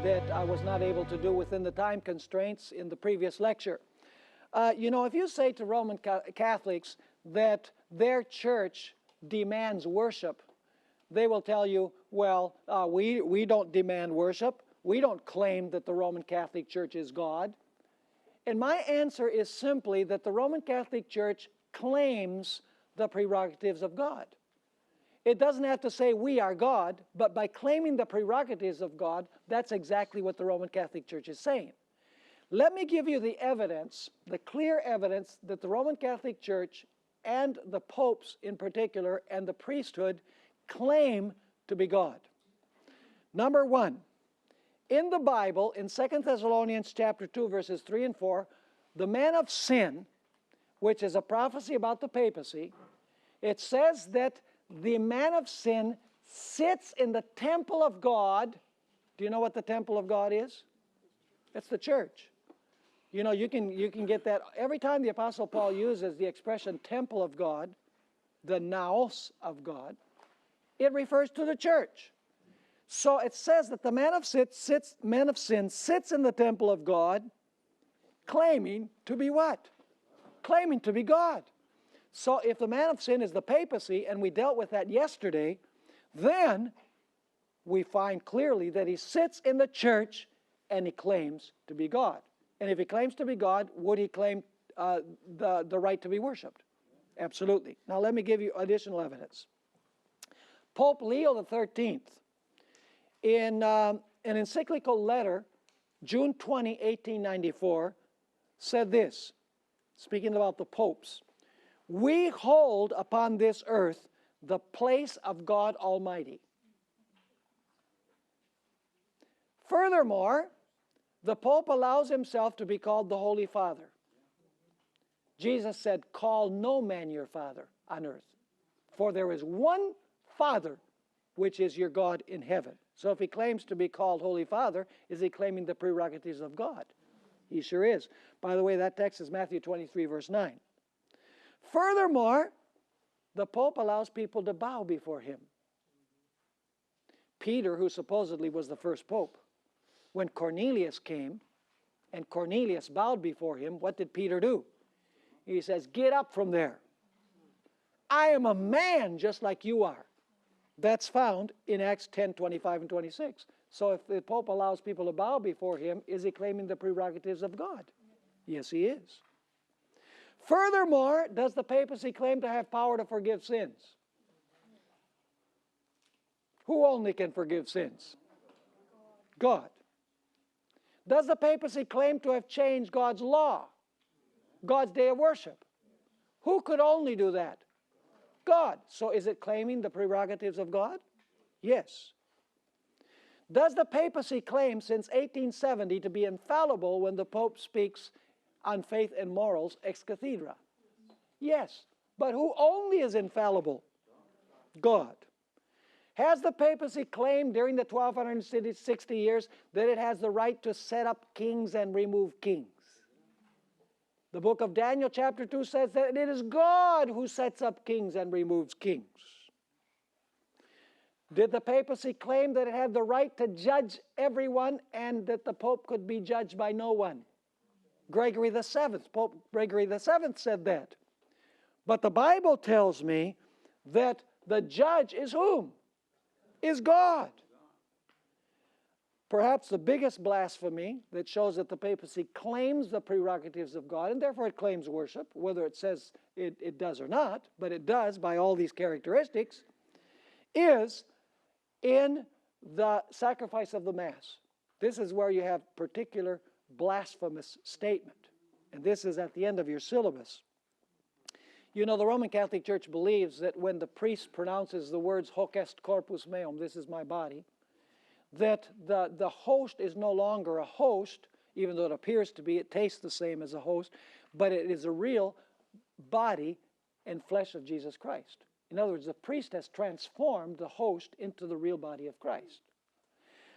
that I was not able to do within the time constraints in the previous lecture. You know, if you say to Roman Catholics that their church demands worship, they will tell you, well, we don't demand worship. We don't claim that the Roman Catholic Church is God. And my answer is simply that the Roman Catholic Church claims the prerogatives of God. It doesn't have to say we are God, but by claiming the prerogatives of God, that's exactly what the Roman Catholic Church is saying. Let me give you the evidence, the clear evidence that the Roman Catholic Church and the popes in particular and the priesthood claim to be God. Number one, in the Bible, in 2 Thessalonians chapter 2, verses 3 and 4, the man of sin, which is a prophecy about the papacy, it says that the man of sin sits in the temple of God. Do you know what the temple of God is? It's the church. You know, you can get that every time the Apostle Paul uses the expression temple of God, the naos of God, it refers to the church. So it says that the man of sin sits in the temple of God, claiming to be what? Claiming to be God. So if the man of sin is the papacy, and we dealt with that yesterday, then we find clearly that he sits in the church and he claims to be God. And if he claims to be God, would he claim the right to be worshipped? Absolutely. Now let me give you additional evidence. Pope Leo XIII, in an encyclical letter, June 20, 1894, said this, speaking about the popes: "We hold upon this earth the place of God Almighty. Furthermore, the Pope allows himself to be called the Holy Father. Jesus said, 'Call no man your father on earth, for there is one Father, which is your God in heaven.'" So if he claims to be called Holy Father, is he claiming the prerogatives of God? He sure is. By the way, that text is Matthew 23, verse 9. Furthermore, the Pope allows people to bow before him. Peter, who supposedly was the first Pope, when Cornelius came and Cornelius bowed before him, what did Peter do? He says, "Get up from there. I am a man just like you are." That's found in Acts 10, 25 and 26. So if the Pope allows people to bow before him, is he claiming the prerogatives of God? Yes, he is. Furthermore, does the papacy claim to have power to forgive sins? Who only can forgive sins? God. Does the papacy claim to have changed God's law, God's day of worship? Who could only do that? God. So is it claiming the prerogatives of God? Yes. Does the papacy claim since 1870 to be infallible when the Pope speaks on faith and morals ex cathedra? Yes. But who only is infallible? God. Has the papacy claimed during the 1260 years that it has the right to set up kings and remove kings? The book of Daniel chapter 2 says that it is God who sets up kings and removes kings. Did the papacy claim that it had the right to judge everyone and that the Pope could be judged by no one? Gregory VII, Pope Gregory VII said that. But the Bible tells me that the judge is whom? Is God. Perhaps the biggest blasphemy that shows that the papacy claims the prerogatives of God, and therefore it claims worship, whether it says it does or not, but it does by all these characteristics, is in the sacrifice of the Mass. This is where you have particular blasphemous statement, and this is at the end of your syllabus. You know, the Roman Catholic Church believes that when the priest pronounces the words hoc est corpus meum, this is my body, that the host is no longer a host, even though it appears to be, it tastes the same as a host, but it is a real body and flesh of Jesus Christ. In other words, the priest has transformed the host into the real body of Christ.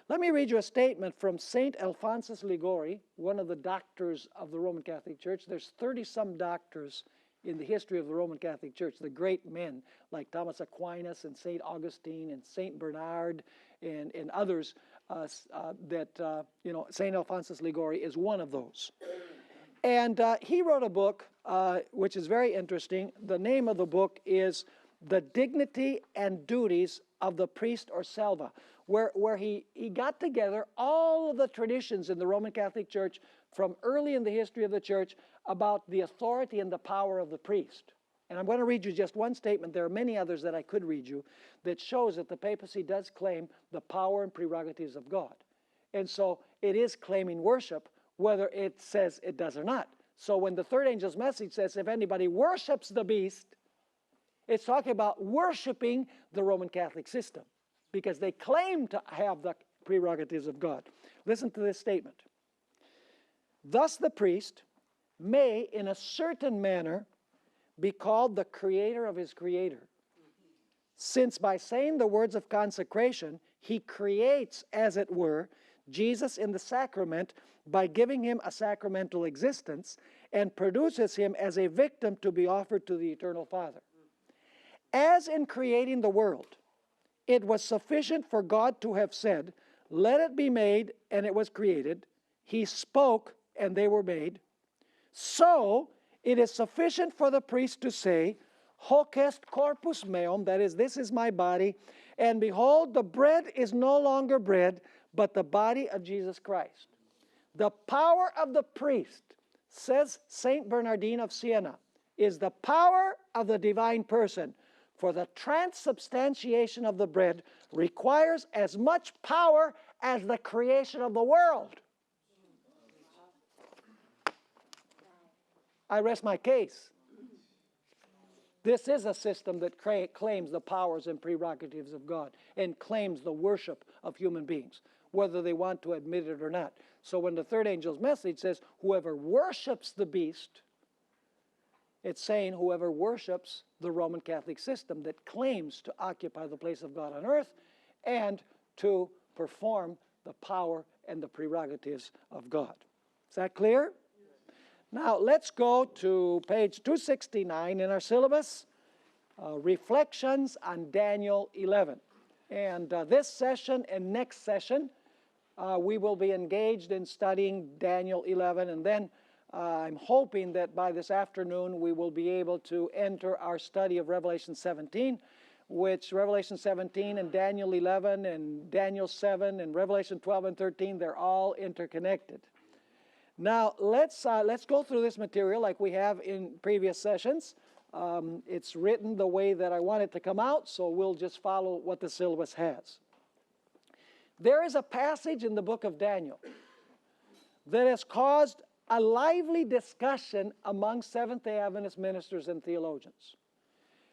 Let me read you a statement from St. Alphonsus Liguori, one of the doctors of the Roman Catholic Church. There's 30-some doctors in the history of the Roman Catholic Church, the great men like Thomas Aquinas and St. Augustine and St. Bernard and others St. Alphonsus Liguori is one of those. And he wrote a book which is very interesting. The name of the book is The Dignity and Duties of the Priest or Salva, where he got together all of the traditions in the Roman Catholic Church from early in the history of the Church about the authority and the power of the priest. And I'm going to read you just one statement. There are many others that I could read you that shows that the papacy does claim the power and prerogatives of God. And so it is claiming worship, whether it says it does or not. So when the third angel's message says, if anybody worships the beast, it's talking about worshiping the Roman Catholic system, because they claim to have the prerogatives of God. Listen to this statement. Thus the priest may, in a certain manner, be called the creator of his creator, since by saying the words of consecration, he creates, as it were, Jesus in the sacrament by giving him a sacramental existence, and produces him as a victim to be offered to the eternal Father. As in creating the world, it was sufficient for God to have said, let it be made, and it was created. He spoke, and they were made. So it is sufficient for the priest to say, hoc est corpus meum, that is, this is my body, and behold, the bread is no longer bread, but the body of Jesus Christ. The power of the priest, says Saint Bernardine of Siena, is the power of the divine person, for the transubstantiation of the bread requires as much power as the creation of the world. I rest my case. This is a system that claims the powers and prerogatives of God and claims the worship of human beings, whether they want to admit it or not. So when the third angel's message says, whoever worships the beast, it's saying whoever worships the Roman Catholic system that claims to occupy the place of God on earth and to perform the power and the prerogatives of God. Is that clear? Now let's go to page 269 in our syllabus, Reflections on Daniel 11. And this session and next session, we will be engaged in studying Daniel 11, and then I'm hoping that by this afternoon we will be able to enter our study of Revelation 17, which Revelation 17 and Daniel 11 and Daniel 7 and Revelation 12 and 13, they're all interconnected. Now, let's go through this material like we have in previous sessions. It's written the way that I want it to come out, so we'll just follow what the syllabus has. There is a passage in the book of Daniel that has caused a lively discussion among Seventh-day Adventist ministers and theologians.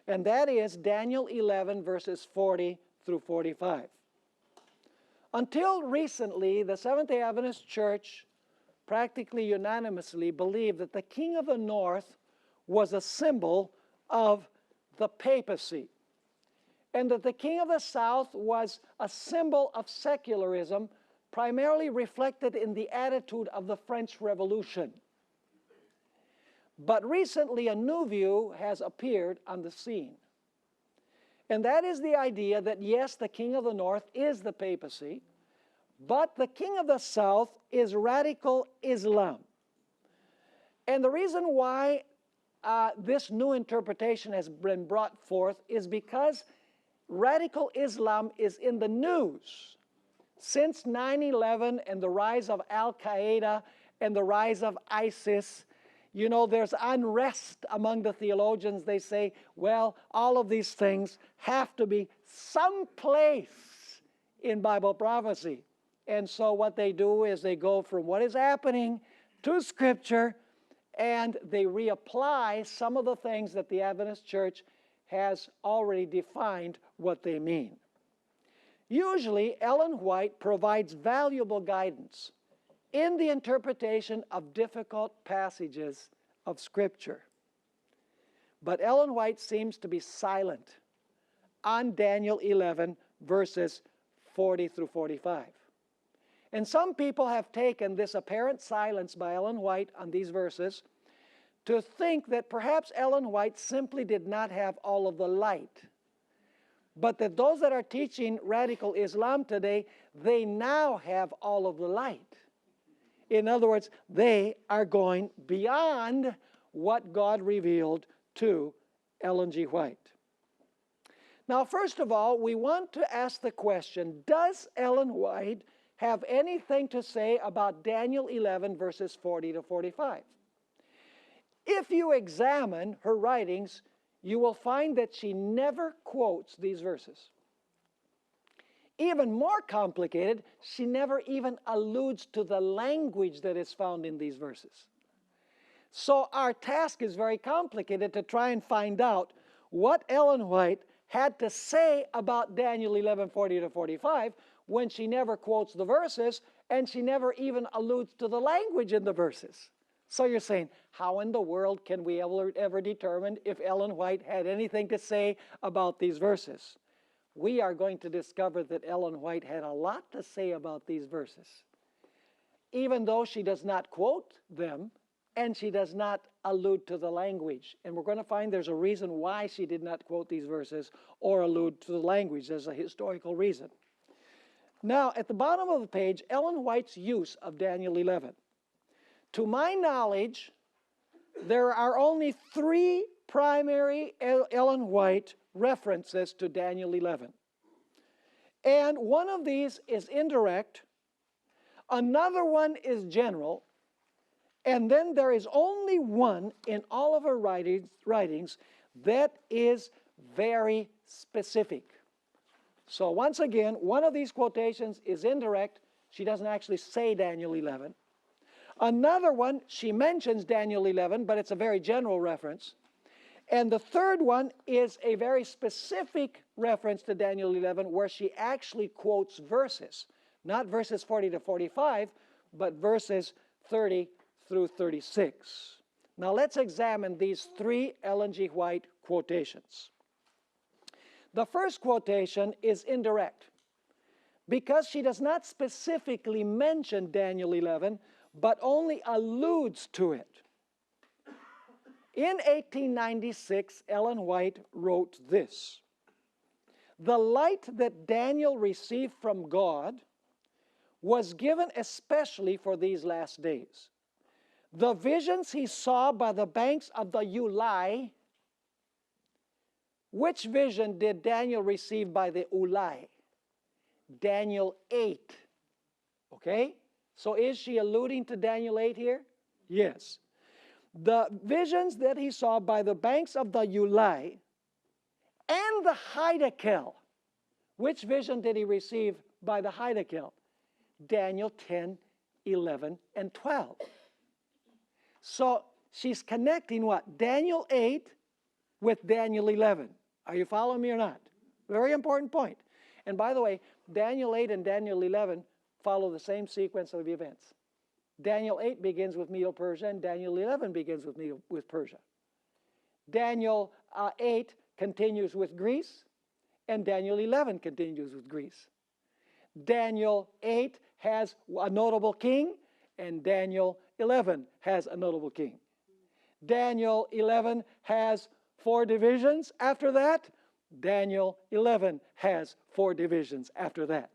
And that is Daniel 11, verses 40 through 45. Until recently, the Seventh-day Adventist Church practically unanimously believed that the king of the north was a symbol of the papacy, and that the king of the south was a symbol of secularism, primarily reflected in the attitude of the French Revolution. But recently a new view has appeared on the scene. And that is the idea that yes, the king of the north is the papacy, but the king of the south is radical Islam. And the reason why this new interpretation has been brought forth is because radical Islam is in the news. Since 9/11 and the rise of Al-Qaeda and the rise of ISIS, you know, there's unrest among the theologians. They say, well, all of these things have to be someplace in Bible prophecy. And so what they do is they go from what is happening to Scripture, and they reapply some of the things that the Adventist Church has already defined what they mean. Usually, Ellen White provides valuable guidance in the interpretation of difficult passages of Scripture. But Ellen White seems to be silent on Daniel 11, verses 40 through 45. And some people have taken this apparent silence by Ellen White on these verses to think that perhaps Ellen White simply did not have all of the light, but that those that are teaching radical Islam today, they now have all of the light. In other words, they are going beyond what God revealed to Ellen G. White. Now, first of all, we want to ask the question, does Ellen White have anything to say about Daniel 11, verses 40 to 45? If you examine her writings, you will find that she never quotes these verses. Even more complicated, she never even alludes to the language that is found in these verses. So our task is very complicated to try and find out what Ellen White had to say about Daniel 11, 40 to 45 when she never quotes the verses and she never even alludes to the language in the verses. So you're saying, how in the world can we ever determine if Ellen White had anything to say about these verses? We are going to discover that Ellen White had a lot to say about these verses, even though she does not quote them and she does not allude to the language. And we're going to find there's a reason why she did not quote these verses or allude to the language. There's a historical reason. Now, at the bottom of the page, Ellen White's use of Daniel 11. To my knowledge, there are only 3 primary Ellen White references to Daniel 11. And one of these is indirect, another one is general, and then there is only one in all of her writings that is very specific. So once again, one of these quotations is indirect. She doesn't actually say Daniel 11. Another one, she mentions Daniel 11, but it's a very general reference. And the third one is a very specific reference to Daniel 11 where she actually quotes verses. Not verses 40 to 45, but verses 30 through 36. Now let's examine these 3 Ellen G. White quotations. The first quotation is indirect because she does not specifically mention Daniel 11, but only alludes to it. In 1896, Ellen White wrote this: "The light that Daniel received from God was given especially for these last days. The visions he saw by the banks of the Ulai." Which vision did Daniel receive by the Ulai? Daniel 8. Okay? So is she alluding to Daniel 8 here? Yes. The visions that he saw by the banks of the Ulai and the Hydekel. Which vision did he receive by the Hydekel? Daniel 10, 11, and 12. So she's connecting what? Daniel 8 with Daniel 11. Are you following me or not? Very important point. And by the way, Daniel 8 and Daniel 11 follow the same sequence of events. Daniel 8 begins with Medo-Persia, and Daniel 11 begins with Persia. Daniel 8 continues with Greece, and Daniel 11 continues with Greece. Daniel 8 has a notable king, and Daniel 11 has a notable king. Daniel 11 has 4 divisions after that. Daniel 11 has 4 divisions after that.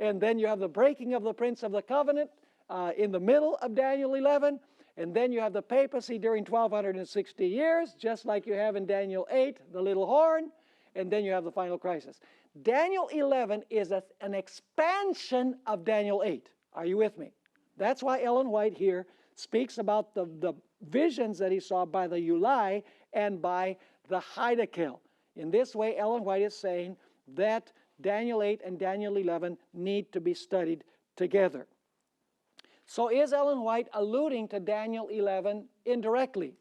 And then you have the breaking of the Prince of the Covenant in the middle of Daniel 11. And then you have the papacy during 1260 years, just like you have in Daniel 8, the little horn. And then you have the final crisis. Daniel 11 is an expansion of Daniel 8. Are you with me? That's why Ellen White here speaks about the visions that he saw by the Ulai and by the Hydekel. In this way, Ellen White is saying that Daniel 8 and Daniel 11 need to be studied together. So is Ellen White alluding to Daniel 11 indirectly?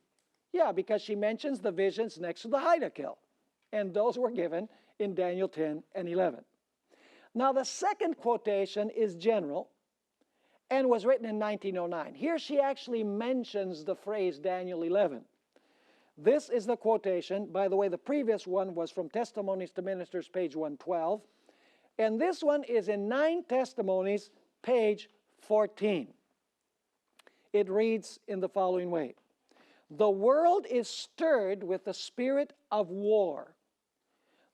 Yeah, because she mentions the visions next to the Hydekel. And those were given in Daniel 10 and 11. Now the second quotation is general and was written in 1909. Here she actually mentions the phrase Daniel 11. This is the quotation. By the way, the previous one was from Testimonies to Ministers, page 112. And this one is in 9 Testimonies, page 14. It reads in the following way: "The world is stirred with the spirit of war.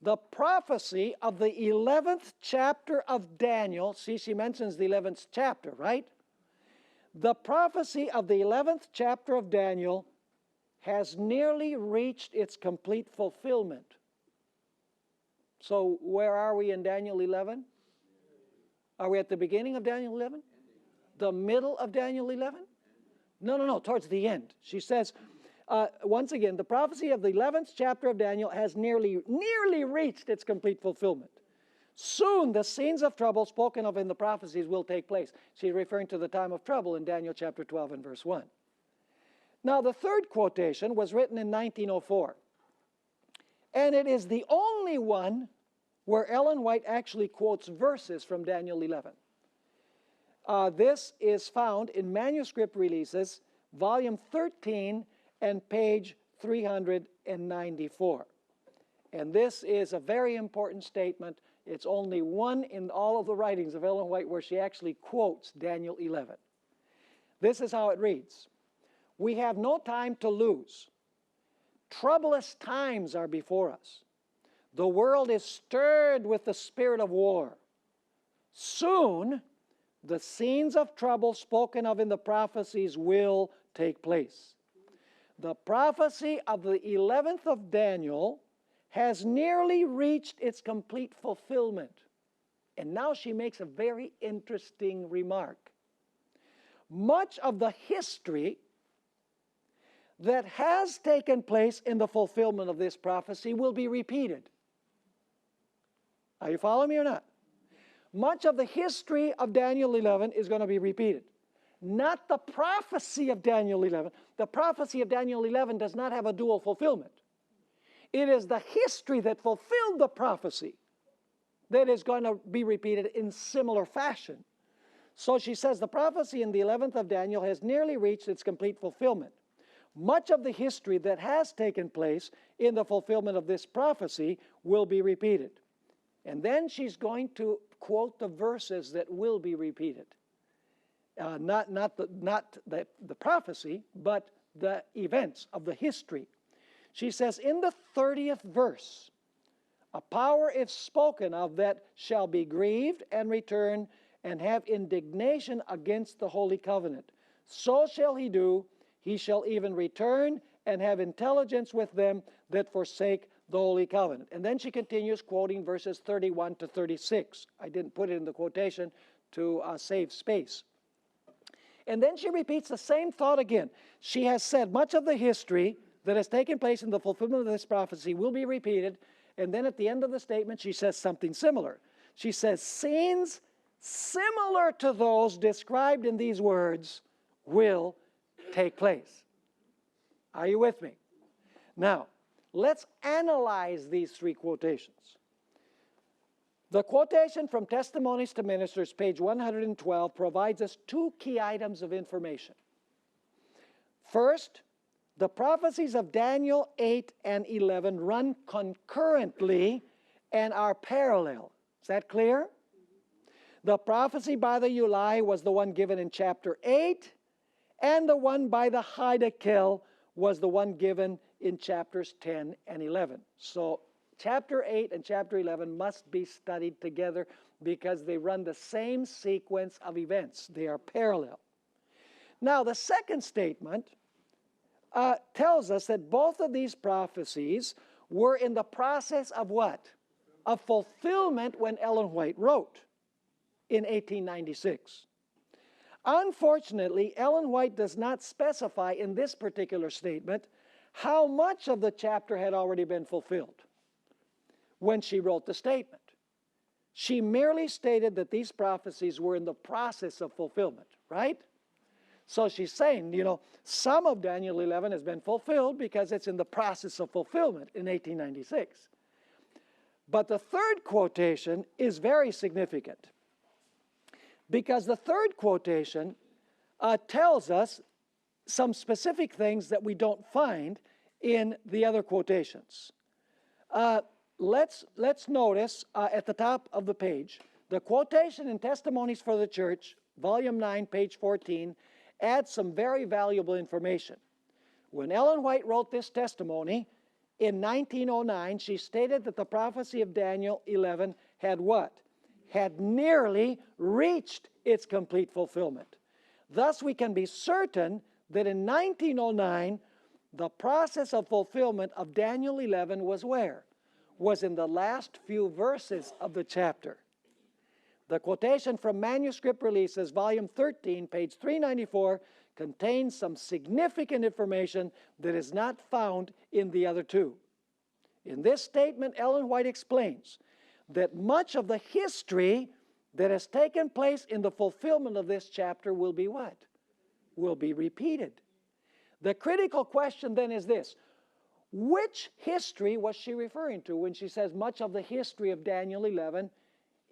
the prophecy of the 11th chapter of Daniel, see, she mentions the 11th chapter, right? The prophecy of the 11th chapter of Daniel has nearly reached its complete fulfillment. So where are we in Daniel 11? Are we at the beginning of Daniel 11? The middle of Daniel 11? No, towards the end. She says, once again, the prophecy of the 11th chapter of Daniel has nearly reached its complete fulfillment. Soon the scenes of trouble spoken of in the prophecies will take place. She's referring to the time of trouble in Daniel chapter 12 and verse 1. Now the third quotation was written in 1904. And it is the only one where Ellen White actually quotes verses from Daniel 11. This is found in Manuscript Releases, volume 13 and page 394. And this is a very important statement. It's only one in all of the writings of Ellen White where she actually quotes Daniel 11. This is how it reads. We have no time to lose. Troublous times are before us. The world is stirred with the spirit of war. Soon, the scenes of trouble spoken of in the prophecies will take place. The prophecy of the 11th of Daniel has nearly reached its complete fulfillment. And now she makes a very interesting remark. Much of the history that has taken place in the fulfillment of this prophecy will be repeated. Are you following me or not? Much of the history of Daniel 11 is going to be repeated. Not the prophecy of Daniel 11. The prophecy of Daniel 11 does not have a dual fulfillment. It is the history that fulfilled the prophecy that is going to be repeated in similar fashion. So she says the prophecy in the 11th of Daniel has nearly reached its complete fulfillment. Much of the history that has taken place in the fulfillment of this prophecy will be repeated. And then she's going to quote the verses that will be repeated. Not the prophecy, but the events of the history. She says, in the 30th verse, a power is spoken of that shall be grieved and return and have indignation against the holy covenant. So shall he do. He shall even return and have intelligence with them that forsake the holy covenant. And then she continues quoting verses 31 to 36. I didn't put it in the quotation to save space. And then she repeats the same thought again. She has said much of the history that has taken place in the fulfillment of this prophecy will be repeated. And then at the end of the statement, she says something similar. She says, scenes similar to those described in these words will take place. Are you with me? Now, let's analyze these three quotations. The quotation from Testimonies to Ministers, page 112, provides us two key items of information. First, the prophecies of Daniel 8 and 11 run concurrently and are parallel. Is that clear? The prophecy by the Ulai was the one given in chapter 8, and the one by the Heidekel was the one given in chapters 10 and 11. So chapter 8 and chapter 11 must be studied together because they run the same sequence of events. They are parallel. Now, the second statement tells us that both of these prophecies were in the process of what? Of fulfillment when Ellen White wrote in 1896. Unfortunately, Ellen White does not specify in this particular statement how much of the chapter had already been fulfilled when she wrote the statement. She merely stated that these prophecies were in the process of fulfillment, right? So she's saying, some of Daniel 11 has been fulfilled because it's in the process of fulfillment in 1896. But the third quotation is very significant because the third quotation tells us some specific things that we don't find in the other quotations. Let's notice at the top of the page, the quotation in Testimonies for the Church, volume 9, page 14, adds some very valuable information. When Ellen White wrote this testimony in 1909, she stated that the prophecy of Daniel 11 had what? Had nearly reached its complete fulfillment. Thus, we can be certain that in 1909, the process of fulfillment of Daniel 11 was where? Was in the last few verses of the chapter. The quotation from Manuscript Releases, Volume 13, page 394, contains some significant information that is not found in the other two. In this statement, Ellen White explains that much of the history that has taken place in the fulfillment of this chapter will be what? Will be repeated. The critical question then is this: which history was she referring to when she says much of the history of Daniel 11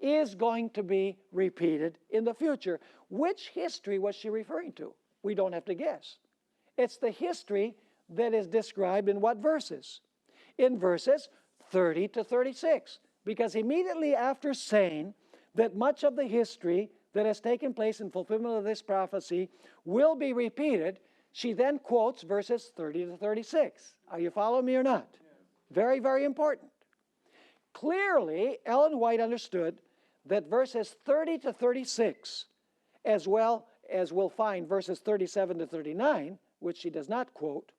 is going to be repeated in the future? Which history was she referring to? We don't have to guess. It's the history that is described in what verses? In verses 30 to 36. Because immediately after saying that much of the history that has taken place in fulfillment of this prophecy will be repeated, she then quotes verses 30 to 36. Are you following me or not? Yeah. Very, very important. Clearly, Ellen White understood that verses 30 to 36, as well as we'll find verses 37 to 39, which she does not quote,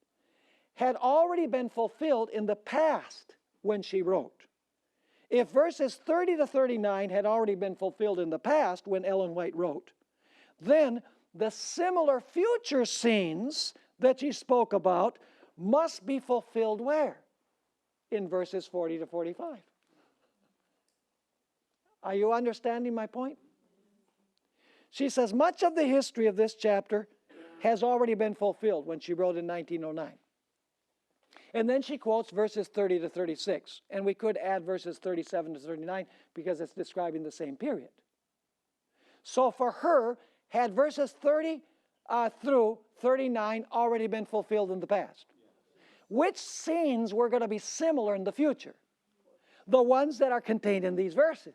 had already been fulfilled in the past when she wrote. If verses 30 to 39 had already been fulfilled in the past when Ellen White wrote, then the similar future scenes that she spoke about must be fulfilled where? In verses 40 to 45. Are you understanding my point? She says much of the history of this chapter has already been fulfilled when she wrote in 1909. And then she quotes verses 30 to 36. And we could add verses 37 to 39 because it's describing the same period. So for her, had verses 30 through 39 already been fulfilled in the past? Which scenes were going to be similar in the future? The ones that are contained in these verses.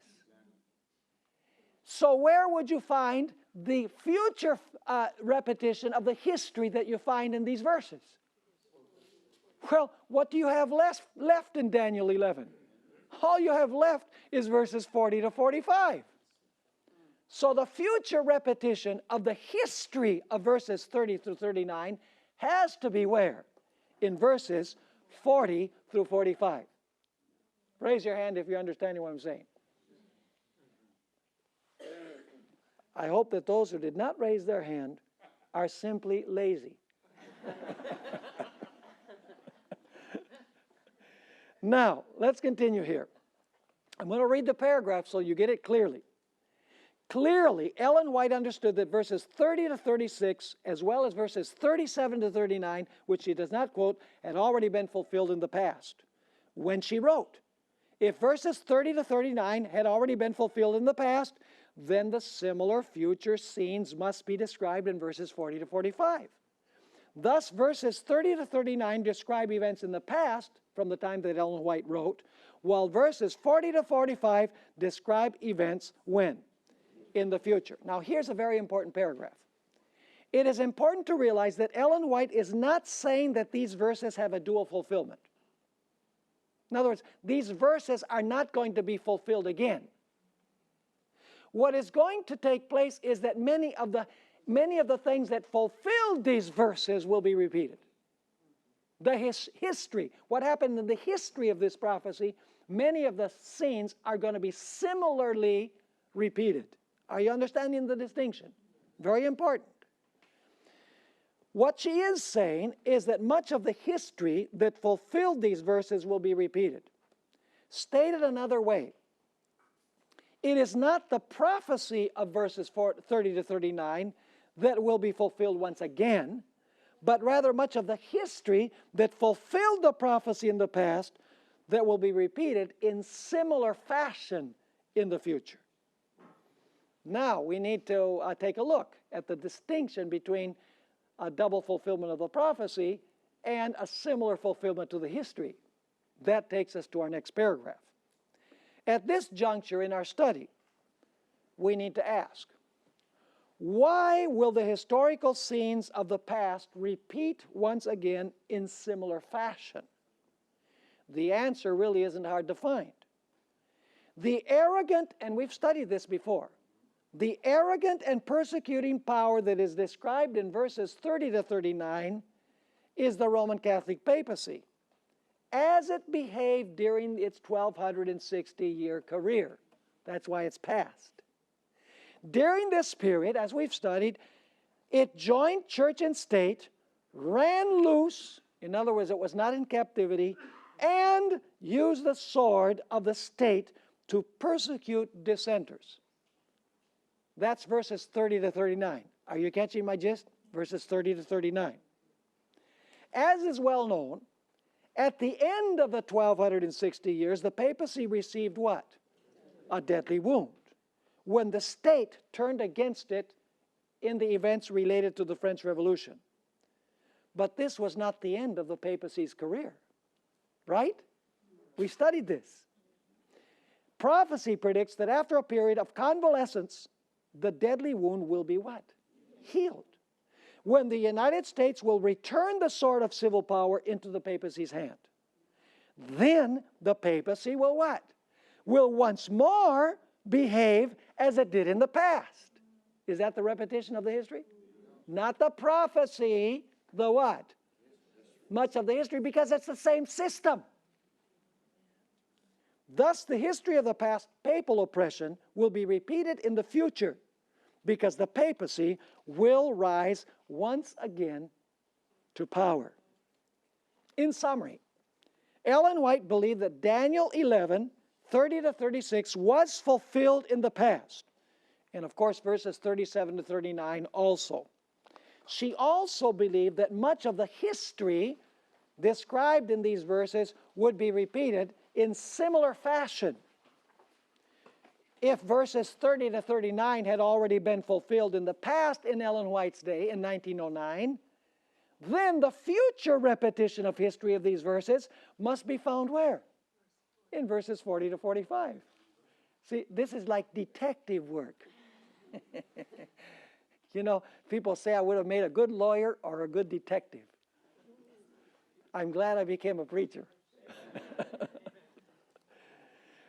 So where would you find the future repetition of the history that you find in these verses? Well, what do you have left in Daniel 11? All you have left is verses 40 to 45. So the future repetition of the history of verses 30 through 39 has to be where? In verses 40 through 45. Raise your hand if you're understanding what I'm saying. I hope that those who did not raise their hand are simply lazy. Now, let's continue here. I'm going to read the paragraph so you get it clearly. Clearly, Ellen White understood that verses 30 to 36, as well as verses 37 to 39, which she does not quote, had already been fulfilled in the past when she wrote. If verses 30 to 39 had already been fulfilled in the past, then the similar future scenes must be described in verses 40 to 45. Thus, verses 30 to 39 describe events in the past from the time that Ellen White wrote, while verses 40 to 45 describe events when? In the future. Now, here's a very important paragraph. It is important to realize that Ellen White is not saying that these verses have a dual fulfillment. In other words, these verses are not going to be fulfilled again. What is going to take place is that many of the things that fulfilled these verses will be repeated. The history, what happened in the history of this prophecy, many of the scenes are going to be similarly repeated. Are you understanding the distinction? Very important. What she is saying is that much of the history that fulfilled these verses will be repeated. Stated another way, it is not the prophecy of verses 30 to 39 that will be fulfilled once again, but rather much of the history that fulfilled the prophecy in the past that will be repeated in similar fashion in the future. Now, we need to take a look at the distinction between a double fulfillment of the prophecy and a similar fulfillment to the history. That takes us to our next paragraph. At this juncture in our study, we need to ask, why will the historical scenes of the past repeat once again in similar fashion? The answer really isn't hard to find. The arrogant, and we've studied this before, the arrogant and persecuting power that is described in verses 30 to 39 is the Roman Catholic papacy, as it behaved during its 1260-year career. That's why it's past. During this period, as we've studied, it joined church and state, ran loose, in other words, it was not in captivity, and used the sword of the state to persecute dissenters. That's verses 30 to 39. Are you catching my gist? Verses 30 to 39. As is well known, at the end of the 1260 years, the papacy received what? A deadly wound, when the state turned against it in the events related to the French Revolution. But this was not the end of the papacy's career, right? We studied this. Prophecy predicts that after a period of convalescence, the deadly wound will be what? Healed. When the United States will return the sword of civil power into the papacy's hand. Then the papacy will what? Will once more behave as it did in the past. Is that the repetition of the history? Not the prophecy, the what? Much of the history, because it's the same system. Thus, the history of the past papal oppression will be repeated in the future, because the papacy will rise once again to power. In summary, Ellen White believed that Daniel 11, 30 to 36 was fulfilled in the past. And of course, verses 37 to 39 also. She also believed that much of the history described in these verses would be repeated in similar fashion. If verses 30 to 39 had already been fulfilled in the past in Ellen White's day in 1909, then the future repetition of history of these verses must be found where? In verses 40 to 45. See, this is like detective work. You know, people say I would have made a good lawyer or a good detective. I'm glad I became a preacher.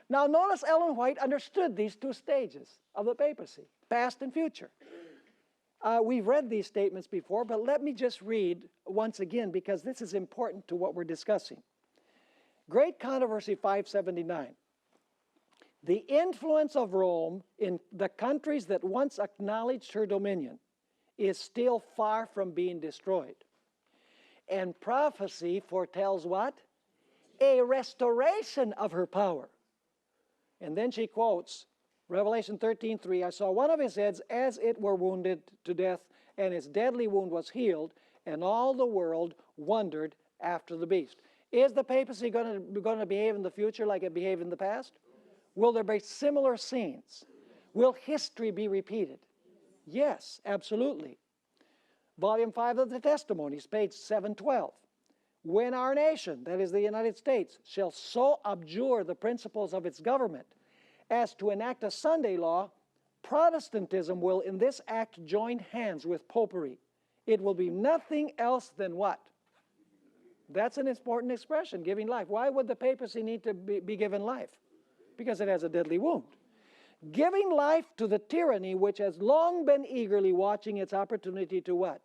Now notice Ellen White understood these two stages of the papacy, past and future. We've read these statements before, but let me just read once again because this is important to what we're discussing. Great Controversy 579. The influence of Rome in the countries that once acknowledged her dominion is still far from being destroyed. And prophecy foretells what? A restoration of her power. And then she quotes Revelation 13:3, I saw one of his heads as it were wounded to death, and his deadly wound was healed, and all the world wondered after the beast. Is the papacy going to behave in the future like it behaved in the past? Will there be similar scenes? Will history be repeated? Yes, absolutely. Volume 5 of the Testimonies, page 712. When our nation, that is the United States, shall so abjure the principles of its government as to enact a Sunday law, Protestantism will in this act join hands with popery. It will be nothing else than what? That's an important expression, giving life. Why would the papacy need to be given life? Because it has a deadly wound. Giving life to the tyranny which has long been eagerly watching its opportunity to what?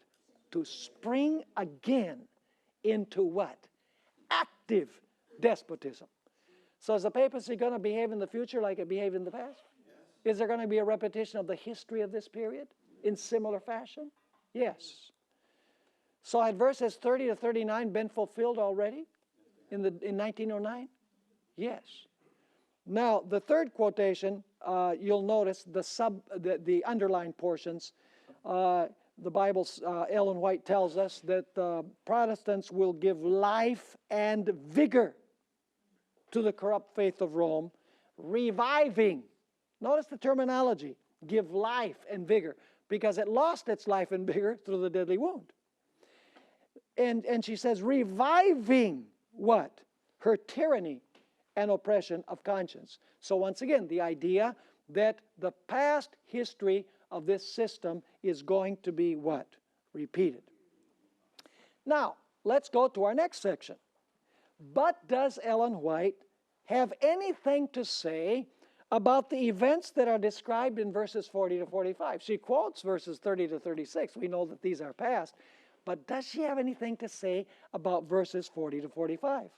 To spring again into what? Active despotism. So is the papacy going to behave in the future like it behaved in the past? Yes. Is there going to be a repetition of the history of this period in similar fashion? Yes. So had verses 30 to 39 been fulfilled already in 1909? Yes. Now, the third quotation, you'll notice the underlined portions. The Bible's Ellen White tells us that Protestants will give life and vigor to the corrupt faith of Rome, reviving. Notice the terminology, give life and vigor, because it lost its life and vigor through the deadly wound. And she says, reviving what? Her tyranny and oppression of conscience. So once again, the idea that the past history of this system is going to be what? Repeated. Now, let's go to our next section. But does Ellen White have anything to say about the events that are described in verses 40 to 45? She quotes verses 30 to 36. We know that these are past. But does she have anything to say about verses 40 to 45?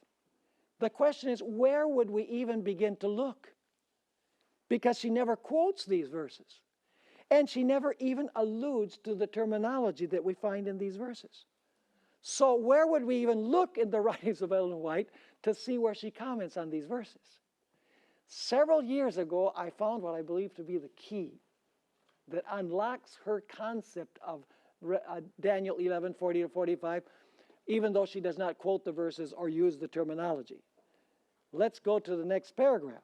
The question is, where would we even begin to look? Because she never quotes these verses. And she never even alludes to the terminology that we find in these verses. So where would we even look in the writings of Ellen White to see where she comments on these verses? Several years ago, I found what I believe to be the key that unlocks her concept of Daniel 11, 40 to 45, even though she does not quote the verses or use the terminology. Let's go to the next paragraph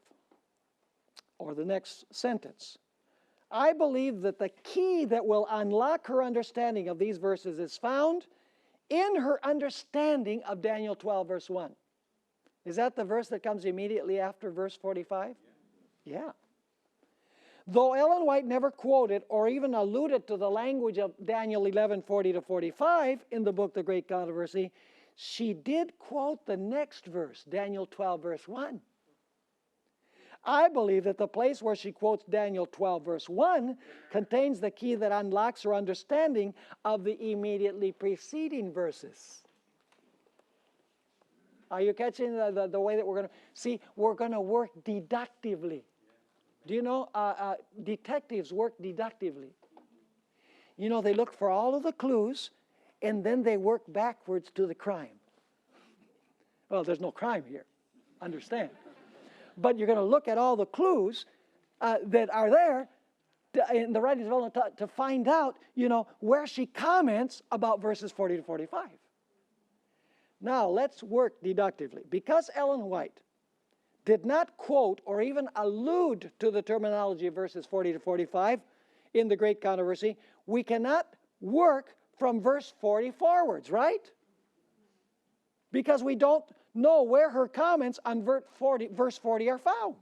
or the next sentence. I believe that the key that will unlock her understanding of these verses is found in her understanding of Daniel 12, verse 1. Is that the verse that comes immediately after verse 45? Yeah. Though Ellen White never quoted or even alluded to the language of Daniel 11, 40 to 45 in the book The Great Controversy, she did quote the next verse, Daniel 12, verse 1. I believe that the place where she quotes Daniel 12, verse 1 contains the key that unlocks her understanding of the immediately preceding verses. Are you catching the way that we're going to see? We're going to work deductively. Do you know detectives work deductively? You know, they look for all of the clues, and then they work backwards to the crime. Well, there's no crime here, understand. But you're going to look at all the clues that are there in the writings of Ellen to find out, you know, where she comments about verses 40 to 45. Now, let's work deductively. Because Ellen White did not quote or even allude to the terminology of verses 40 to 45 in the Great Controversy, we cannot work from verse 40 forwards, right? Because we don't know where her comments on verse 40 are found.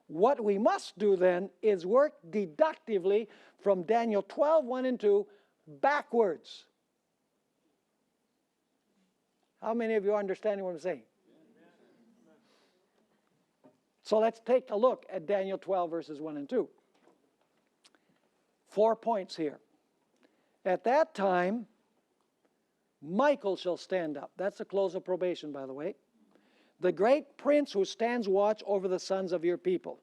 What we must do then is work deductively from Daniel 12, 1 and 2 backwards. How many of you are understanding what I'm saying? So let's take a look at Daniel 12, verses 1 and 2. 4 points here. At that time, Michael shall stand up. That's the close of probation, by the way. The great prince who stands watch over the sons of your people.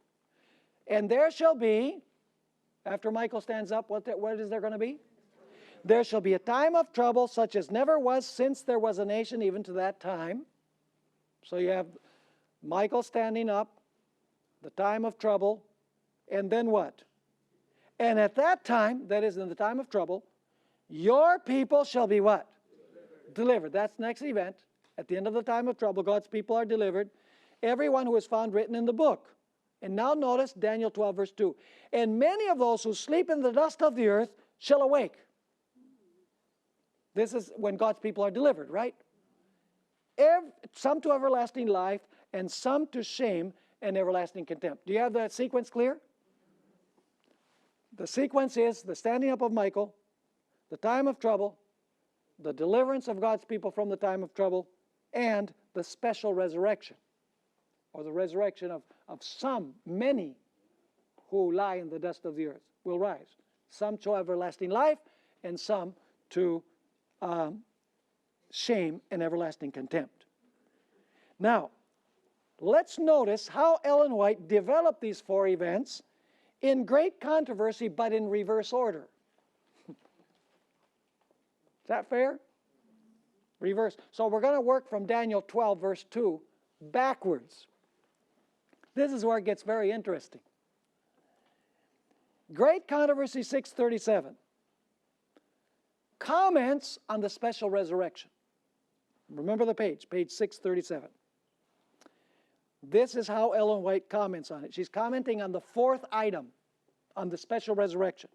And there shall be, after Michael stands up, what is there going to be? There shall be a time of trouble such as never was since there was a nation even to that time. So you have Michael standing up, the time of trouble, and then what? And at that time, that is in the time of trouble, your people shall be what? Delivered. That's the next event. At the end of the time of trouble, God's people are delivered. Everyone who is found written in the book. And now notice Daniel 12, verse 2. And many of those who sleep in the dust of the earth shall awake. This is when God's people are delivered, right? Some to everlasting life, and some to shame and everlasting contempt. Do you have that sequence clear? The sequence is the standing up of Michael, the time of trouble, the deliverance of God's people from the time of trouble, and the special resurrection, or the resurrection of many who lie in the dust of the earth will rise. Some to everlasting life, and some to shame and everlasting contempt. Now, let's notice how Ellen White developed these 4 events in great controversy, but in reverse order. Is that fair? Reverse. So we're going to work from Daniel 12, verse 2, backwards. This is where it gets very interesting. Great Controversy 637 comments on the special resurrection. Remember the page 637. This is how Ellen White comments on it. She's commenting on the 4th item on the special resurrection.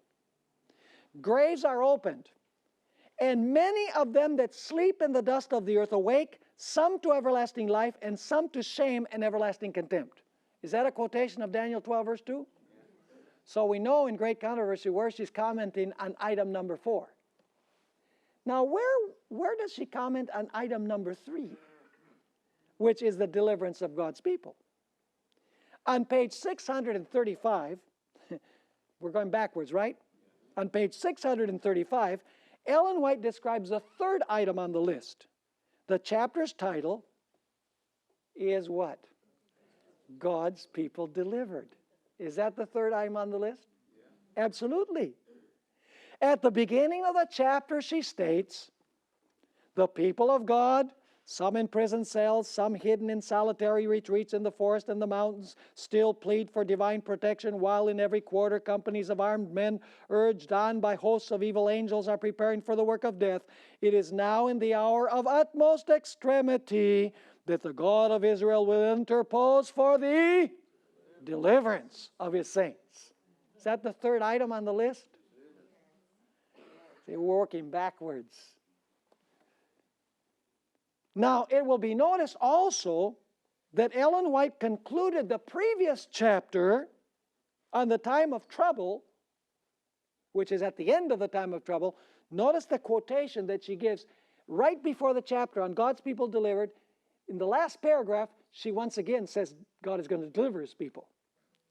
Graves are opened, and many of them that sleep in the dust of the earth awake, some to everlasting life, and some to shame and everlasting contempt. Is that a quotation of Daniel 12, verse 2? So we know in Great Controversy where she's commenting on item number 4. Now, where does she comment on item number 3? which is the deliverance of God's people. On page 635, we're going backwards, right? On page 635, Ellen White describes the third item on the list. The chapter's title is what? God's people delivered. Is that the third item on the list? Yeah. Absolutely. At the beginning of the chapter, she states, the people of God, some in prison cells, some hidden in solitary retreats in the forest and the mountains, still plead for divine protection, while in every quarter companies of armed men, urged on by hosts of evil angels, are preparing for the work of death. It is now in the hour of utmost extremity that the God of Israel will interpose for the deliverance of his saints. Is that the third item on the list? See, we're working backwards. Now, it will be noticed also that Ellen White concluded the previous chapter on the time of trouble, which is at the end of the time of trouble. Notice the quotation that she gives right before the chapter on God's people delivered. In the last paragraph, she once again says God is going to deliver his people.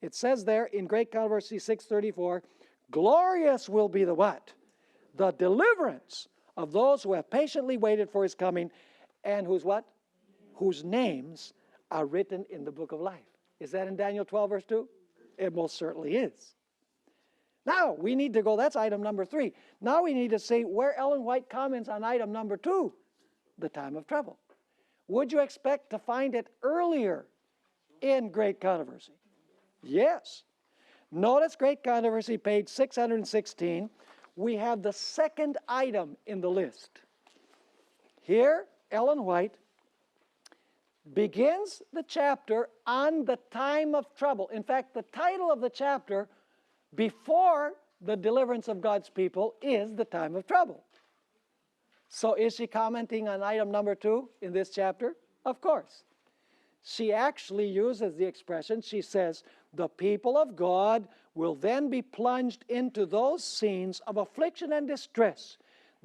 It says there in Great Controversy 6:34, glorious will be the what? The deliverance of those who have patiently waited for his coming, and whose what? Whose names are written in the book of life. Is that in Daniel 12, verse 2? It most certainly is. Now, we need to go, that's item number 3. Now we need to see where Ellen White comments on item number 2, the time of trouble. Would you expect to find it earlier in Great Controversy? Yes. Notice Great Controversy, page 616. We have the second item in the list. Here, Ellen White begins the chapter on the time of trouble. In fact, the title of the chapter before the deliverance of God's people is the time of trouble. So is she commenting on item number 2 in this chapter? Of course. She actually uses the expression, she says, the people of God will then be plunged into those scenes of affliction and distress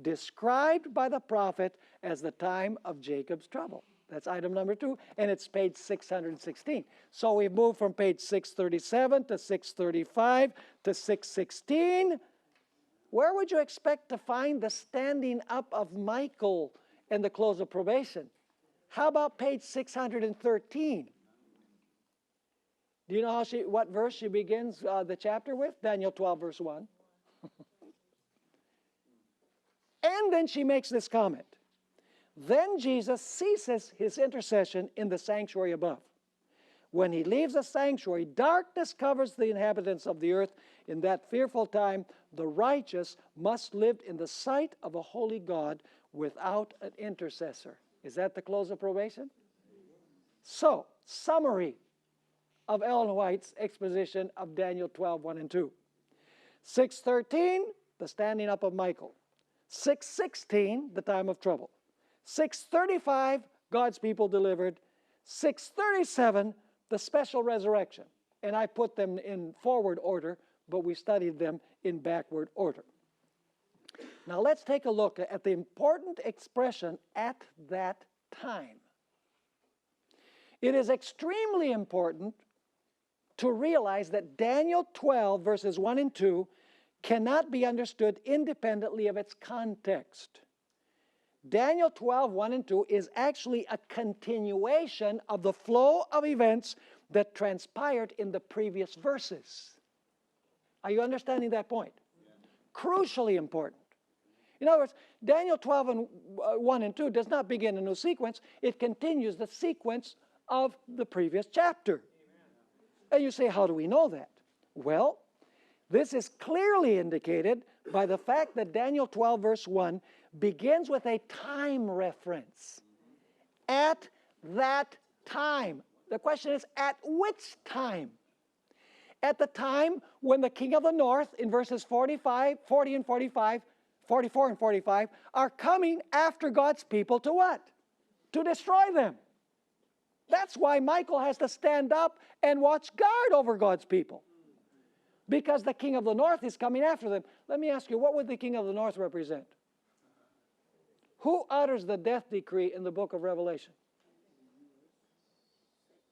described by the prophet as the time of Jacob's trouble. That's item number 2, and it's page 616. So we've moved from page 637 to 635 to 616. Where would you expect to find the standing up of Michael and the close of probation? How about page 613? Do you know what verse she begins the chapter with? Daniel 12, verse 1. And then she makes this comment. Then Jesus ceases his intercession in the sanctuary above. When he leaves the sanctuary, darkness covers the inhabitants of the earth. In that fearful time, the righteous must live in the sight of a holy God without an intercessor. Is that the close of probation? So, summary of Ellen White's exposition of Daniel 12, 1 and 2. 6:13, the standing up of Michael. 6:16, the time of trouble. 6:35, God's people delivered. 6:37, the special resurrection. And I put them in forward order, but we studied them in backward order. Now let's take a look at the important expression, at that time. It is extremely important to realize that Daniel 12, verses 1 and 2, cannot be understood independently of its context. Daniel 12, 1 and 2 is actually a continuation of the flow of events that transpired in the previous verses. Are you understanding that point? Yeah. Crucially important. In other words, Daniel 12 and 1 and 2 does not begin a new sequence. It continues the sequence of the previous chapter. Amen. And you say, how do we know that? Well, this is clearly indicated by the fact that Daniel 12, verse 1 begins with a time reference. At that time. The question is, at which time? At the time when the king of the north, in verses 40 and 45, 44 and 45, are coming after God's people to what? To destroy them. That's why Michael has to stand up and watch guard over God's people. Because the king of the north is coming after them. Let me ask you, what would the king of the north represent? Who utters the death decree in the book of Revelation?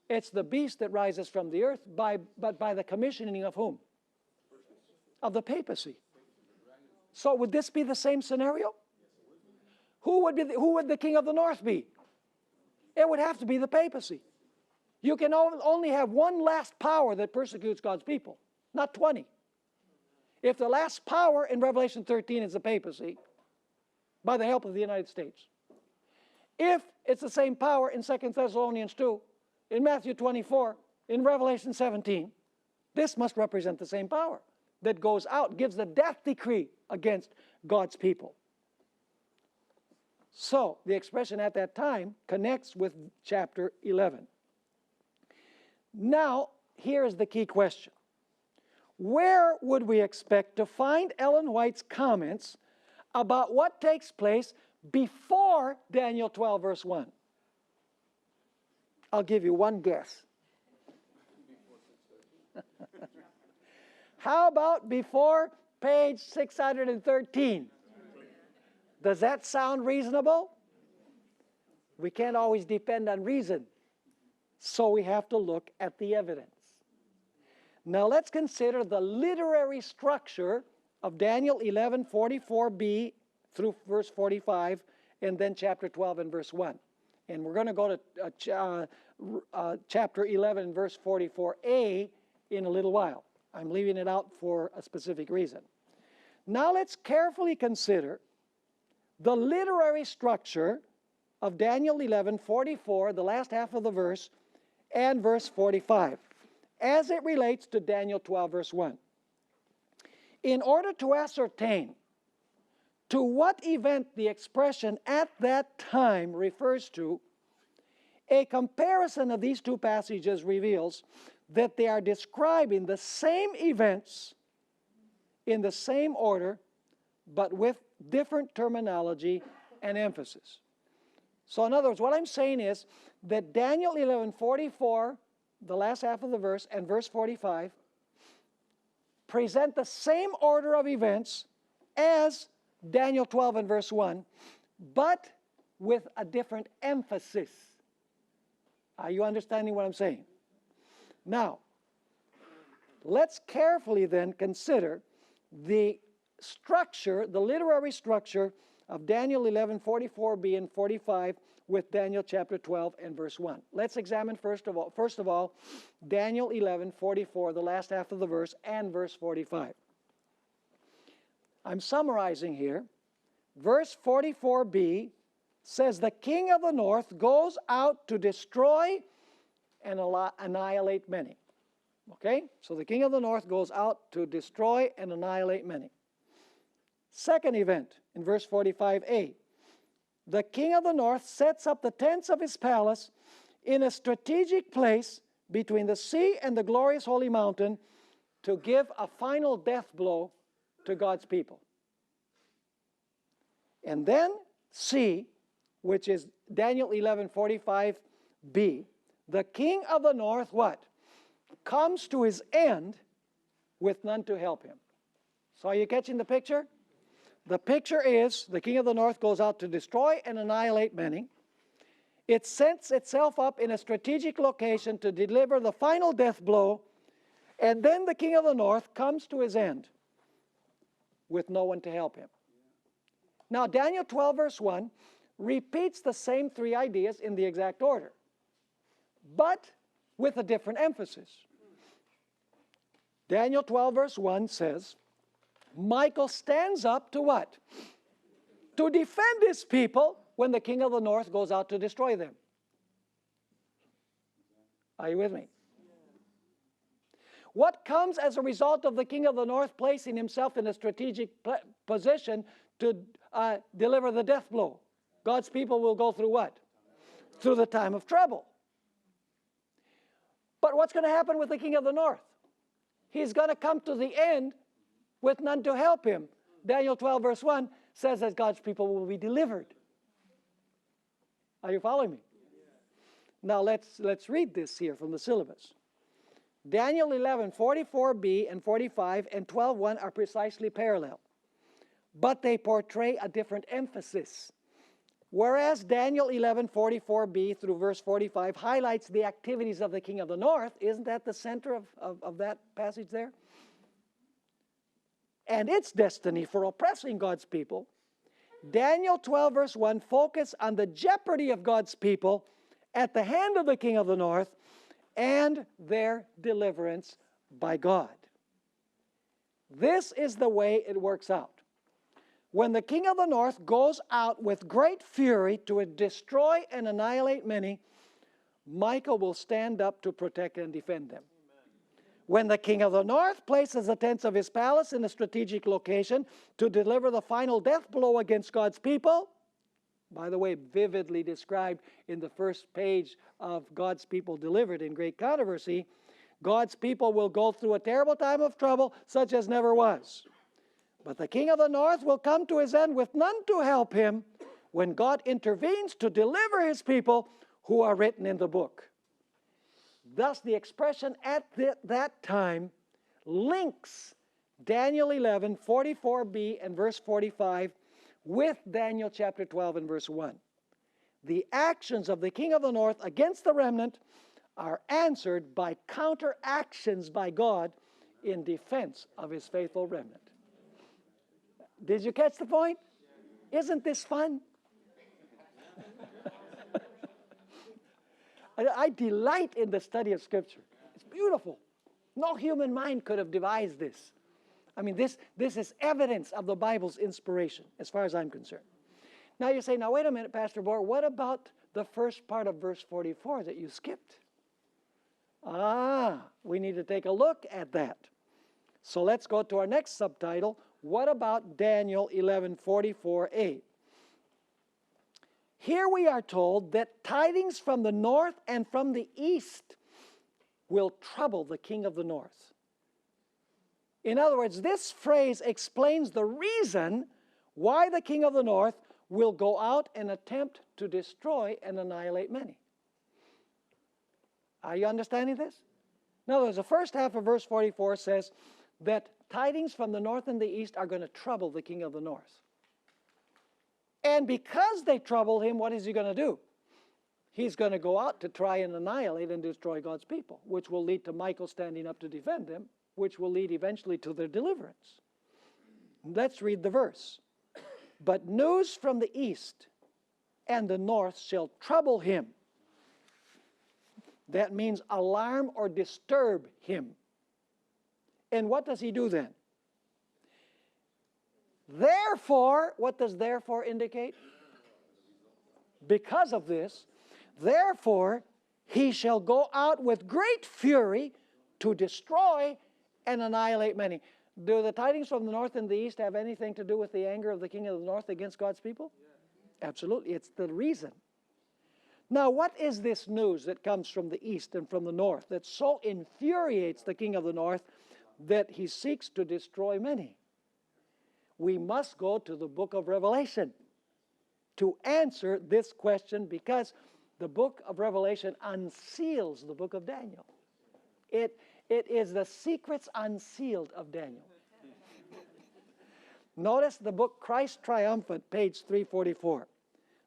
It's the beast that rises from the earth, but by the commissioning of whom? Of the papacy. So would this be the same scenario? Who would the king of the north be? It would have to be the papacy. You can only have one last power that persecutes God's people, not 20. If the last power in Revelation 13 is the papacy, by the help of the United States. If it's the same power in 2 Thessalonians 2, in Matthew 24, in Revelation 17, this must represent the same power that goes out, gives the death decree against God's people. So, the expression at that time connects with chapter 11. Now, here's the key question. Where would we expect to find Ellen White's comments about what takes place before Daniel 12, verse 1? I'll give you one guess. How about before page 613? Does that sound reasonable? We can't always depend on reason, so we have to look at the evidence. Now let's consider the literary structure of Daniel 11:44b through verse 45, and then chapter 12 and verse 1. And we're going to go to chapter 11 verse 44a in a little while. I'm leaving it out for a specific reason. Now let's carefully consider the literary structure of Daniel 11:44, the last half of the verse, and verse 45, as it relates to Daniel 12, verse 1. In order to ascertain to what event the expression "at that time" refers to, a comparison of these two passages reveals that they are describing the same events in the same order, but with different terminology and emphasis. So in other words, what I'm saying is that Daniel 11:44, the last half of the verse, and verse 45 present the same order of events as Daniel 12 and verse 1, but with a different emphasis. Are you understanding what I'm saying? Now, let's carefully then consider the structure, the literary structure of Daniel 11:44b and 45 with Daniel chapter 12 and verse 1. Let's examine first of all, Daniel 11:44, the last half of the verse, and verse 45. I'm summarizing here. Verse 44b says, the king of the north goes out to destroy and annihilate many. Okay? So the king of the north goes out to destroy and annihilate many. Second event in verse 45a. The king of the north sets up the tents of his palace in a strategic place between the sea and the glorious holy mountain to give a final death blow to God's people. And then C, which is Daniel 11:45b, the king of the north, what? Comes to his end with none to help him. So are you catching the picture? The picture is the king of the north goes out to destroy and annihilate many. It sets itself up in a strategic location to deliver the final death blow, and then the king of the north comes to his end with no one to help him. Now, Daniel 12, verse 1 repeats the same three ideas in the exact order, but with a different emphasis. Daniel 12, verse 1 says, Michael stands up to what? To defend his people when the king of the north goes out to destroy them. Are you with me? What comes as a result of the king of the north placing himself in a strategic position to deliver the death blow? God's people will go through what? Through the time of trouble. But what's going to happen with the king of the north? He's going to come to the end with none to help him. Daniel 12, verse 1 says that God's people will be delivered. Are you following me? Now let's read this here from the syllabus. Daniel 11:44b and 45 and 12:1 are precisely parallel, but they portray a different emphasis. Whereas Daniel 11:44b through verse 45 highlights the activities of the king of the north. Isn't that the center of that passage there? And its destiny for oppressing God's people. Daniel 12 verse 1 focus on the jeopardy of God's people at the hand of the king of the north and their deliverance by God. This is the way it works out. When the king of the north goes out with great fury to destroy and annihilate many, Michael will stand up to protect and defend them. When the king of the north places the tents of his palace in a strategic location to deliver the final death blow against God's people, by the way, vividly described in the first page of God's people delivered in Great Controversy, God's people will go through a terrible time of trouble such as never was. But the king of the north will come to his end with none to help him when God intervenes to deliver his people who are written in the book. Thus, the expression at that time links Daniel 11:44b and verse 45 with Daniel chapter 12 and verse 1. The actions of the king of the north against the remnant are answered by counteractions by God in defense of his faithful remnant. Did you catch the point? Isn't this fun? I delight in the study of Scripture. It's beautiful. No human mind could have devised this. I mean, this is evidence of the Bible's inspiration, as far as I'm concerned. Now you say, now wait a minute, Pastor Bohr, what about the first part of verse 44 that you skipped? We need to take a look at that. So let's go to our next subtitle. What about Daniel 11:44a? Here we are told that tidings from the north and from the east will trouble the king of the north. In other words, this phrase explains the reason why the king of the north will go out and attempt to destroy and annihilate many. Are you understanding this? In other words, the first half of verse 44 says that tidings from the north and the east are going to trouble the king of the north. And because they trouble him, what is he going to do? He's going to go out to try and annihilate and destroy God's people, which will lead to Michael standing up to defend them, which will lead eventually to their deliverance. Let's read the verse. But news from the east and the north shall trouble him. That means alarm or disturb him. And what does he do then? Therefore, what does therefore indicate? Because of this, therefore, he shall go out with great fury to destroy and annihilate many. Do the tidings from the north and the east have anything to do with the anger of the king of the north against God's people? Yeah. Absolutely. It's the reason. Now, what is this news that comes from the east and from the north that so infuriates the king of the north that he seeks to destroy many? We must go to the book of Revelation to answer this question, because the book of Revelation unseals the book of Daniel. It is the secrets unsealed of Daniel. Notice the book Christ Triumphant, page 344.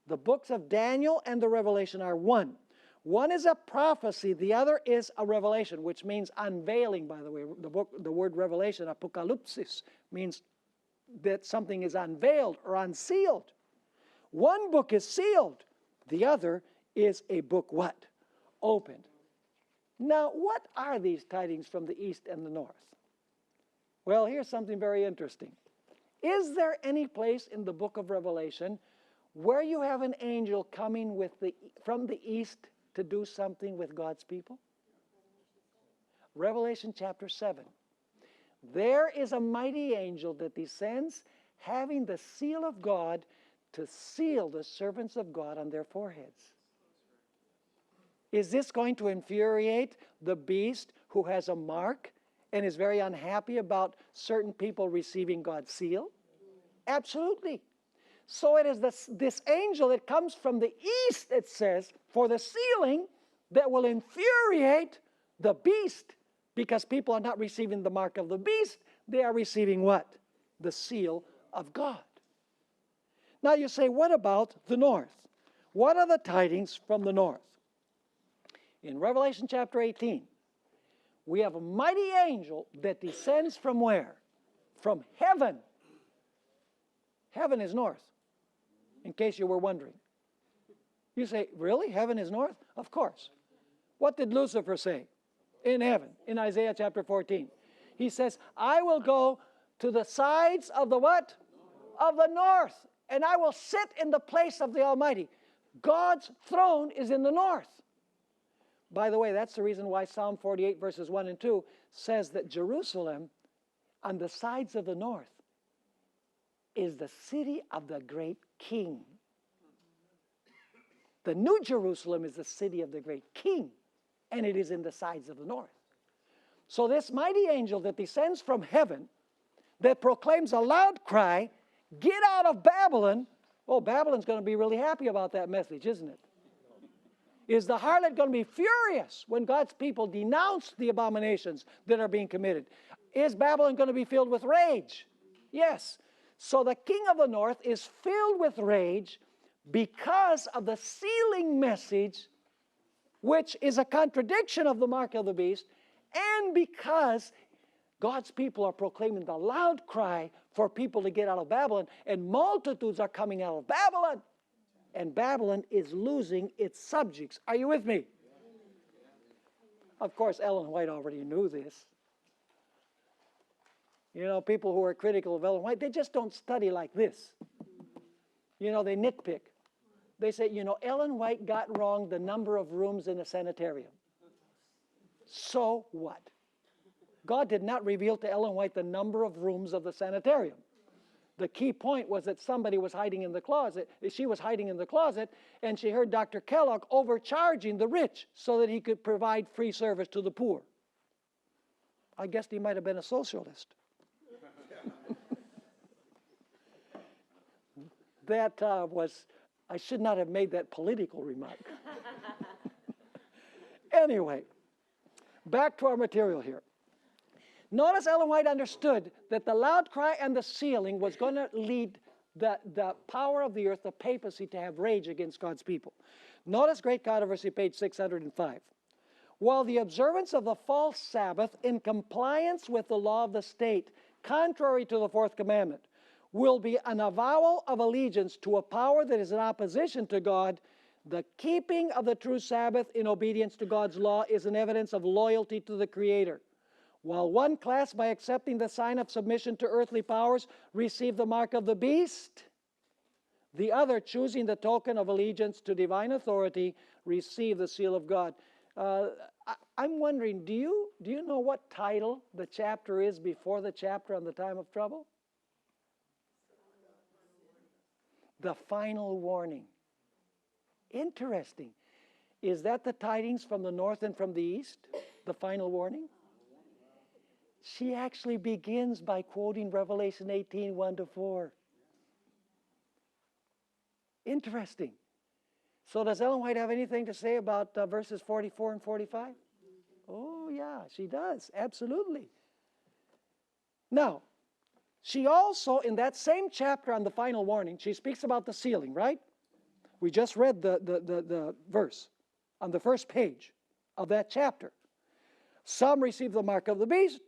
The books of Daniel and the Revelation are one. One is a prophecy, the other is a revelation, which means unveiling, by the way. The word revelation, apocalypsis, means that something is unveiled or unsealed. One book is sealed. The other is a book what? Opened. Now, what are these tidings from the east and the north? Well, here's something very interesting. Is there any place in the book of Revelation where you have an angel coming from the east to do something with God's people? Revelation chapter 7. There is a mighty angel that descends, having the seal of God, to seal the servants of God on their foreheads. Is this going to infuriate the beast who has a mark and is very unhappy about certain people receiving God's seal? Absolutely. So it is this angel that comes from the east, it says, for the sealing that will infuriate the beast, because people are not receiving the mark of the beast. They are receiving what? The seal of God. Now you say, what about the north? What are the tidings from the north? In Revelation chapter 18, we have a mighty angel that descends from where? From heaven. Heaven is north, in case you were wondering. You say, really? Heaven is north? Of course. What did Lucifer say in heaven, in Isaiah chapter 14? He says, I will go to the sides of the what? Of the north, and I will sit in the place of the Almighty. God's throne is in the north. By the way, that's the reason why Psalm 48 verses 1 and 2 says that Jerusalem on the sides of the north is the city of the great king. The New Jerusalem is the city of the great king, and it is in the sides of the north. So this mighty angel that descends from heaven, that proclaims a loud cry, get out of Babylon. Oh, Babylon's going to be really happy about that message, isn't it? Is the harlot going to be furious when God's people denounce the abominations that are being committed? Is Babylon going to be filled with rage? Yes. So the king of the north is filled with rage because of the sealing message, which is a contradiction of the mark of the beast, and because God's people are proclaiming the loud cry for people to get out of Babylon, and multitudes are coming out of Babylon, and Babylon is losing its subjects. Are you with me? Of course, Ellen White already knew this. You know, people who are critical of Ellen White, they just don't study like this. You know, they nitpick. They say, you know, Ellen White got wrong the number of rooms in a sanitarium. So what? God did not reveal to Ellen White the number of rooms of the sanitarium. The key point was that somebody was hiding in the closet. She was hiding in the closet, and she heard Dr. Kellogg overcharging the rich so that he could provide free service to the poor. I guess he might have been a socialist. That I should not have made that political remark. Anyway, back to our material here. Notice Ellen White understood that the loud cry and the sealing was going to lead the power of the earth, the papacy, to have rage against God's people. Notice Great Controversy, page 605. While the observance of the false Sabbath in compliance with the law of the state, contrary to the fourth commandment, will be an avowal of allegiance to a power that is in opposition to God, the keeping of the true Sabbath in obedience to God's law is an evidence of loyalty to the Creator. While one class, by accepting the sign of submission to earthly powers, receive the mark of the beast, the other, choosing the token of allegiance to divine authority, receive the seal of God. I'm wondering, do you know what title the chapter is before the chapter on the time of trouble? The final warning. Interesting. Is that the tidings from the north and from the east? The final warning? She actually begins by quoting Revelation 18, 1-4. Interesting. So does Ellen White have anything to say about verses 44 and 45? Oh, yeah, she does. Absolutely. Now, she also, in that same chapter on the final warning, she speaks about the sealing, right? We just read the verse on the first page of that chapter. Some receive the mark of the beast,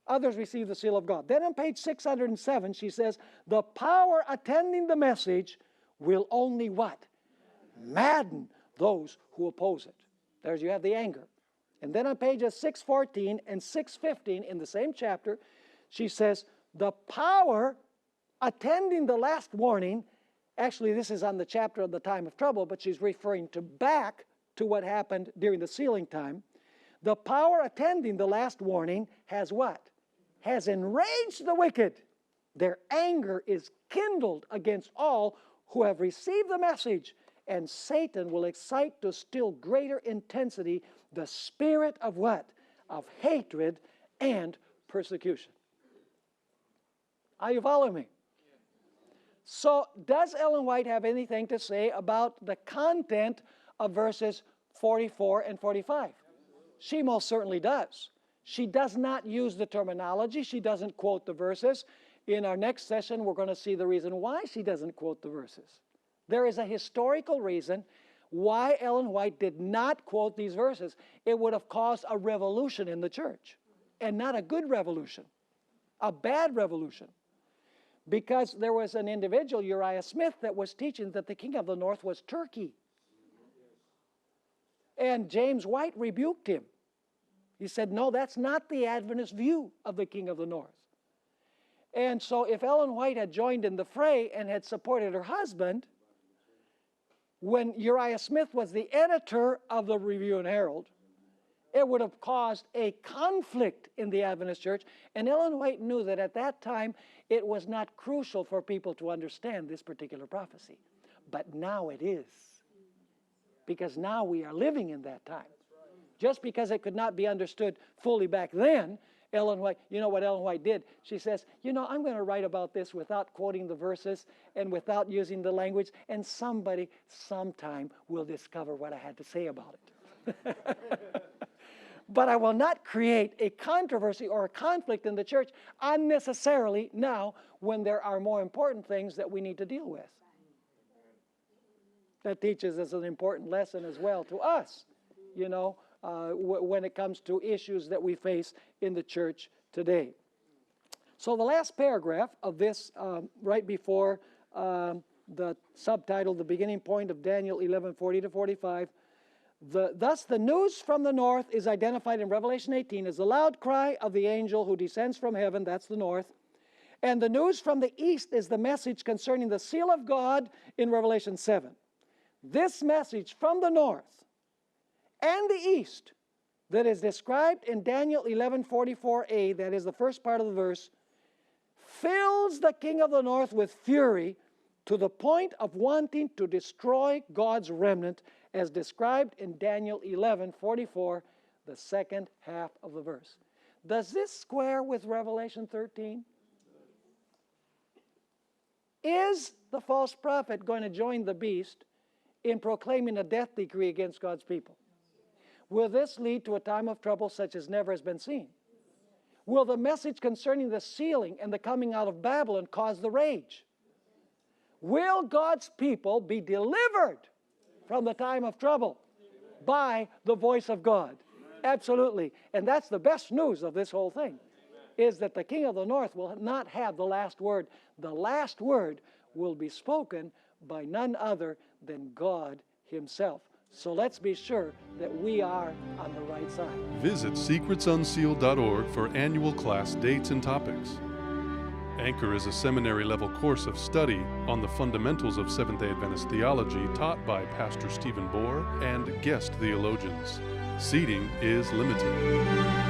others receive the seal of God. Then on page 607, she says, the power attending the message will only what? Madden those who oppose it. There's you have the anger. And then on pages 614 and 615 in the same chapter, she says, the power attending the last warning, actually this is on the chapter of the time of trouble, but she's referring back to what happened during the sealing time. The power attending the last warning has what? Has enraged the wicked. Their anger is kindled against all who have received the message, and Satan will excite to still greater intensity the spirit of what? Of hatred and persecution. Are you following me? So does Ellen White have anything to say about the content of verses 44 and 45? She most certainly does. She does not use the terminology. She doesn't quote the verses. In our next session, we're going to see the reason why she doesn't quote the verses. There is a historical reason why Ellen White did not quote these verses. It would have caused a revolution in the church, and not a good revolution, a bad revolution. Because there was an individual, Uriah Smith, that was teaching that the king of the north was Turkey. And James White rebuked him. He said, no, that's not the Adventist view of the king of the north. And so if Ellen White had joined in the fray and had supported her husband, when Uriah Smith was the editor of the Review and Herald, it would have caused a conflict in the Adventist church. And Ellen White knew that at that time it was not crucial for people to understand this particular prophecy. But now it is. Because now we are living in that time. Just because it could not be understood fully back then, Ellen White, you know what Ellen White did? She says, you know, I'm going to write about this without quoting the verses and without using the language, and somebody sometime will discover what I had to say about it. But I will not create a controversy or a conflict in the church unnecessarily now when there are more important things that we need to deal with. That teaches us an important lesson as well to us, you know, when it comes to issues that we face in the church today. So the last paragraph of this, right before the subtitle, the beginning point of Daniel 11:40 to 45, thus the news from the north is identified in Revelation 18 as the loud cry of the angel who descends from heaven, that's the north. And the news from the east is the message concerning the seal of God in Revelation 7. This message from the north and the east that is described in Daniel 11:44a, that is the first part of the verse, fills the king of the north with fury to the point of wanting to destroy God's remnant, as described in Daniel 11:44, the second half of the verse. Does this square with Revelation 13? Is the false prophet going to join the beast in proclaiming a death decree against God's people? Will this lead to a time of trouble such as never has been seen? Will the message concerning the sealing and the coming out of Babylon cause the rage? Will God's people be delivered from the time of trouble by the voice of God? Absolutely. And that's the best news of this whole thing, is that the king of the north will not have the last word. The last word will be spoken by none other than God himself. So let's be sure that we are on the right side. Visit secretsunsealed.org for annual class dates and topics. Anchor is a seminary-level course of study on the fundamentals of Seventh-day Adventist theology taught by Pastor Stephen Bohr and guest theologians. Seating is limited.